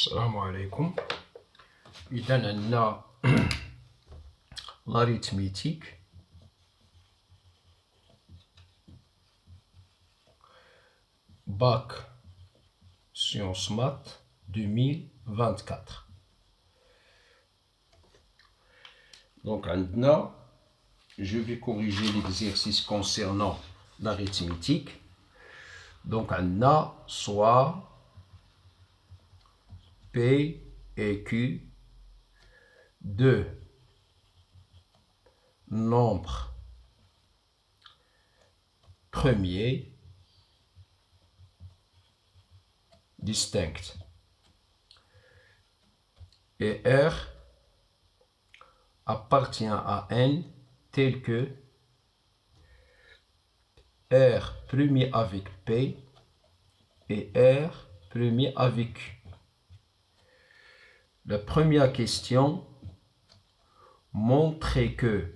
السلام عليكم. إذا عندنا l'arithmétique bac sciences maths 2024. Donc عندنا, je vais corriger l'exercice concernant l'arithmétique. Donc عندنا soit P et Q, deux nombres premiers distincts et R appartient à N tel que R premier avec P et R premier avec Q. La première question, montrer que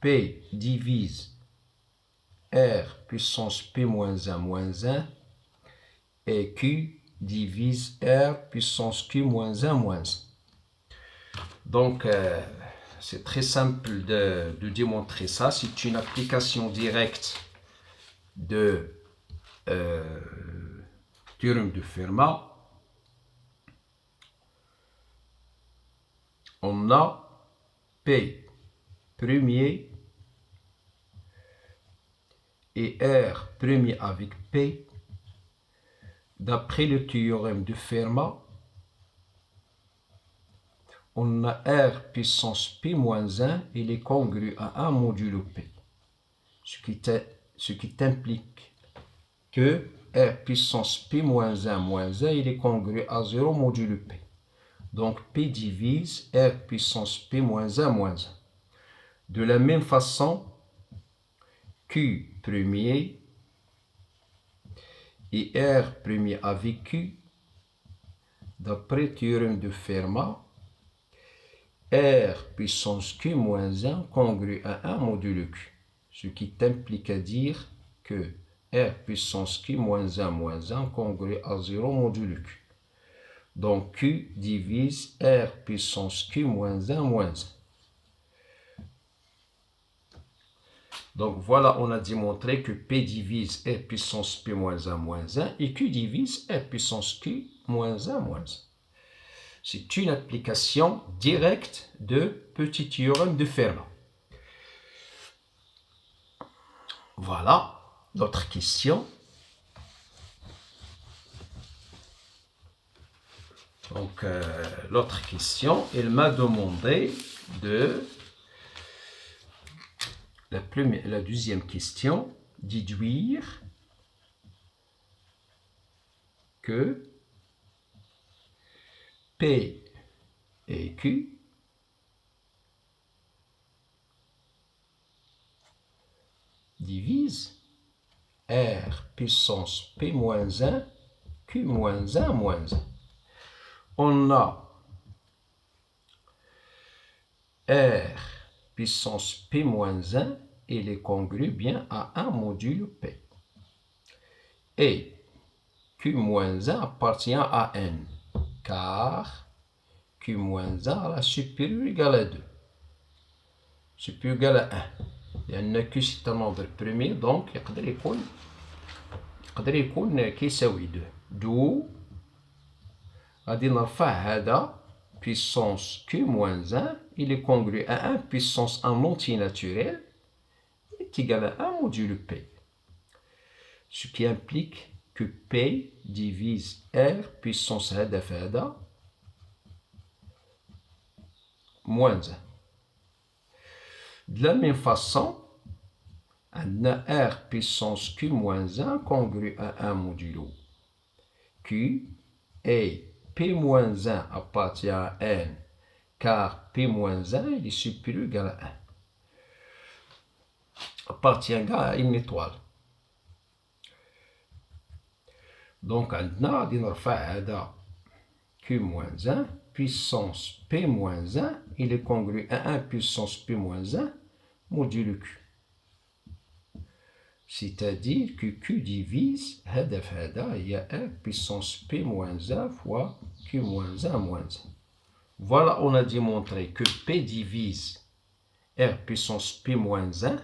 P divise R puissance P moins 1 moins 1 et Q divise R puissance Q moins 1 moins 1. Donc, c'est très simple de démontrer ça. C'est une application directe de théorème de Fermat. On a P premier et R premier avec P. D'après le théorème de Fermat, on a R puissance P moins 1, il est congru à 1 modulo P. Ce qui implique que R puissance P moins 1 moins 1, il est congru à 0 modulo P. Donc P divise R puissance P moins 1 moins 1. De la même façon, Q premier et R premier avec Q, d'après le théorème de Fermat, R puissance Q moins 1 congru à 1 modulo Q. Ce qui implique à dire que R puissance Q moins 1 moins 1 congru à 0 modulo Q. Donc Q divise R puissance Q moins 1 moins 1. Donc voilà, on a démontré que P divise R puissance P moins 1 moins 1 et Q divise R puissance Q moins 1 moins 1. C'est une application directe de petit théorème de Fermat. Voilà, notre question. Donc, l'autre question, elle m'a demandé de la deuxième question, déduire que P et Q divisent R puissance P moins 1, Q moins 1 moins 1. On a R puissance P moins 1, il est congru bien à 1 modulo P. Et Q moins 1 appartient à N, car Q moins 1 à la supérieure égale à 2. Supérieur égale à 1. لأن Q c'est un nombre premier, donc يقدر يكون كيساوي 2. دو غادي نرفع هذا puissance Q moins 1, il est congru à 1 puissance 1 antinaturel est égal à 1 modulo P. Ce qui implique que P divise R puissance هدف هذا moins 1. De la même façon, on a R puissance Q moins 1 congru à 1 modulo Q et P moins 1 appartient à N, car P moins 1 il est supérieur ou égal à 1. Appartient à une étoile. Donc, on a Q moins 1 puissance P moins 1, il est congru à 1 puissance P moins 1 modulo Q. C'est-à-dire que Q divise هدف هذا هي R puissance P moins 1 fois Q moins 1 moins 1. Voilà, on a démontré que P divise R puissance P moins 1,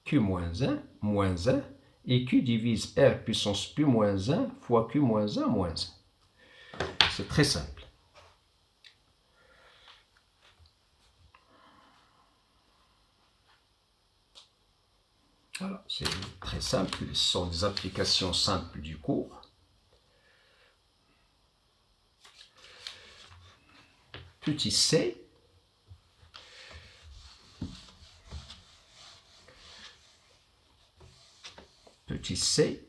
Q moins 1, moins 1, et Q divise R puissance P moins 1 fois Q moins 1, moins 1. C'est très simple. Voilà, c'est très simple. Ce sont des applications simples du cours. Petit c. Petit c.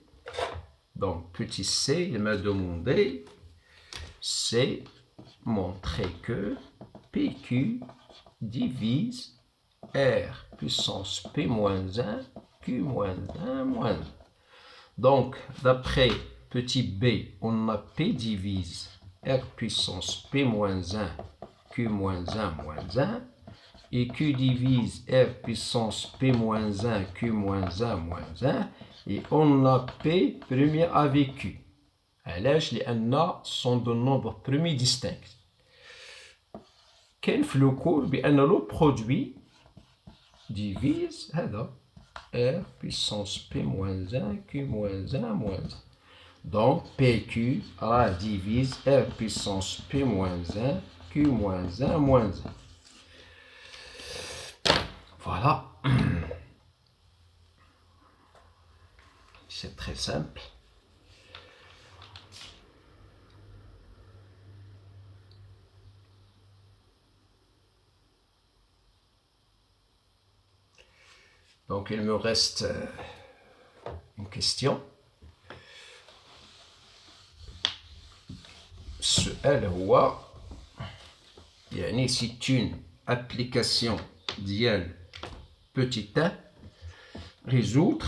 Donc, petit c, il m'a demandé, c'est montrer que PQ divise R puissance P moins 1, Q moins 1, moins 1. Donc, d'après petit b, on a P divise R puissance P moins 1, Q moins 1, moins 1. Et Q divise R puissance P moins 1, Q moins 1, moins 1. Et on a P premier avec Q. علاش؟ لأن sont de nombres premiers distincts. كاين في لو كور بأن لو برودوي divise هذا R puissance P moins 1, Q moins 1, moins 1. Donc PQ divise R puissance P moins 1, Q moins 1, moins 1. Voilà. C'est très simple. Donc il me reste une question. السؤال هو يعني c'est une application ديال petit 1 résoudre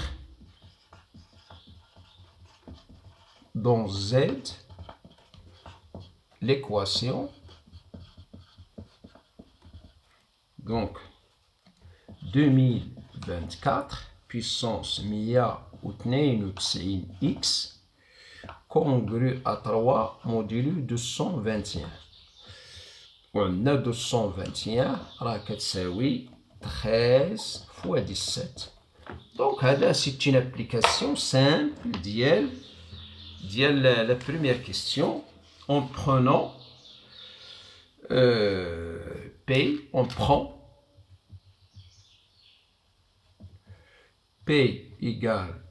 dans Z l'équation donc 2024 puissance 192x congrue à 3 modulo 221. وعندنا 221 راه كتساوي 13 fois 17. Donc هذا c'est une application simple ديال la première question en prenant P, on prend P égale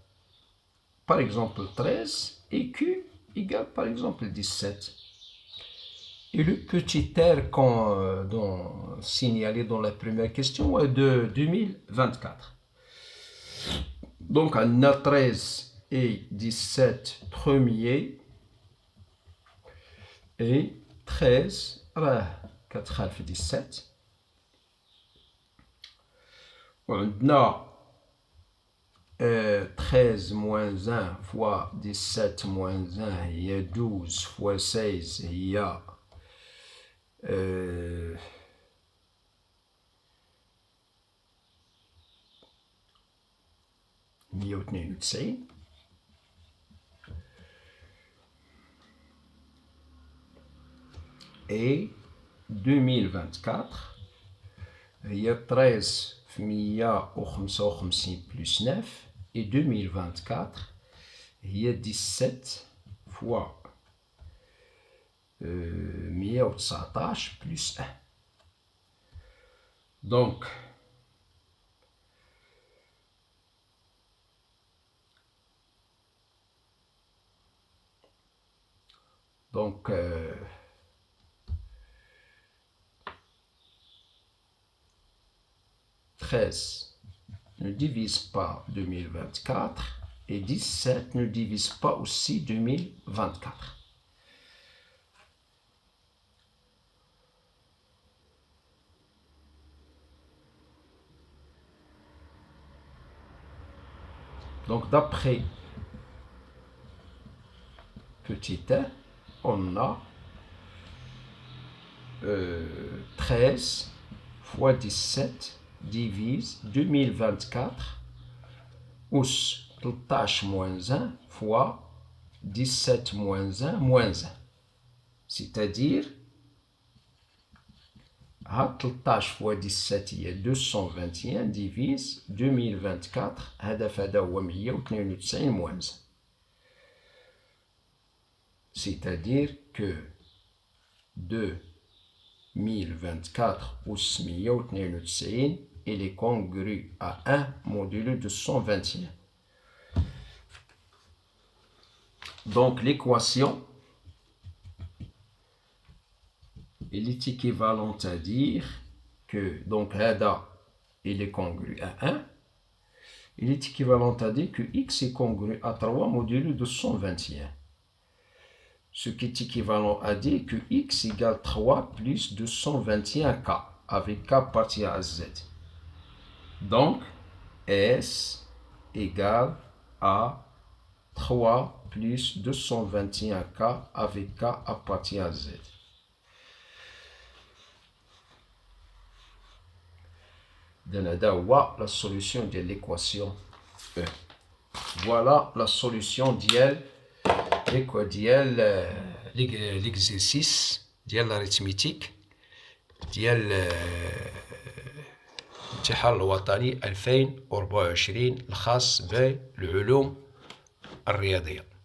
par exemple 13 et Q égale par exemple 17. Et le petit R signalé dans la première question est de 2024. Donc on a 13 et 17 premier et 13 4 alpha 17. On a 13 moins 1 fois 17 moins 1, il y a 12 fois 16, il y a 192. Et 2024 il y a 13 في 155 plus 9 et 2024 il y a 17 fois 119 plus 1. Donc Donc 13 ne divise pas 2024 et 17 ne divise pas aussi 2024. Donc d'après petit 1, on a 13 fois 17 divise 2024 us 13 moins 1 fois 17 moins 1 moins 1. C'est-à-dire, 13 fois 17 هي 221 divise 2024 هذا هو 192 moins 1. C'est-à-dire que 2024 أس 192 il est congru à 1 modulo 221. Donc l'équation elle est équivalente à dire que donc هذا il est congru à 1. Il est équivalent à dire que x est congru à 3 modulo 221. Ce qui est équivalent à dire que x égale 3 plus 221k, avec k appartient à z. Donc, S égale à 3 plus 221k, avec k appartient à z. La solution de l'équation E. Voilà la solution d'IL. l'exercice ديال l'arithmétique ديال الامتحان الوطني 2024 الخاص بالعلوم الرياضية.